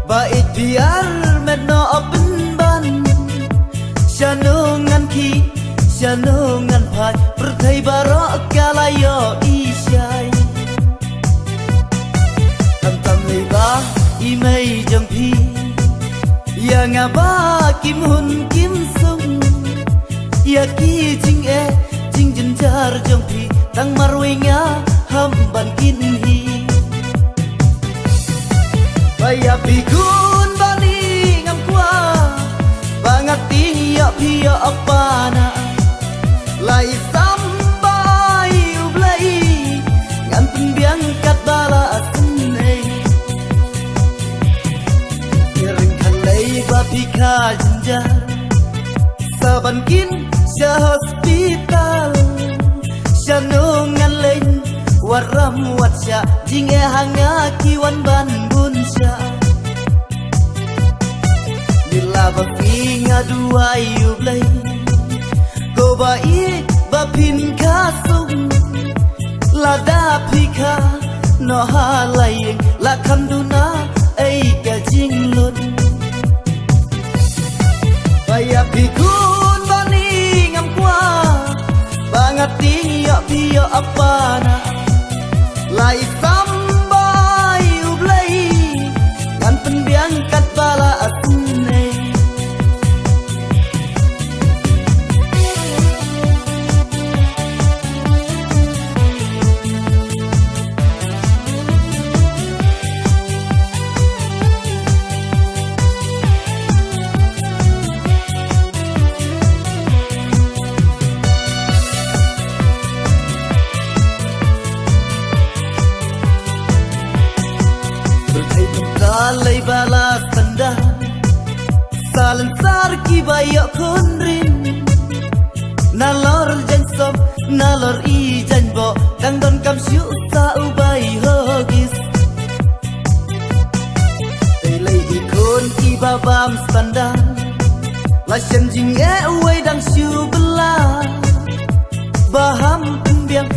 bait biar medno open ban shanungan ki shanungan phai perthai barok kalayo ishai tam ba imei jong phi ya ngaba kim hun kim sung ya ki jing e jing jin jar jong phi tang marwinga ham ban kin hi baya pikun bani ngam kwa bangat tiya pia apana lai sambai ublai ngan pembiang kat bala asunai kering kalai bapika jinjar saban kin sya hospital syanungan lain waram watsya jinge hanga kiwan ban bunsya bila bapinga dua yublai go bai bapin kasung lada pika no halai la kanduna ai ka jinglun baya pikun bani ngam kwa bangat tiya pia apana lai sambai ublai ngan penbiang kat bala asune Alai balas tanda Salan sar ki bayo kunrin Nalor jan som Nalor i jan bo Kang don kam syu sa ubay hogis Ilay ikon ki babam standa Lasyan jing e uway dang syu bela Baham pembiang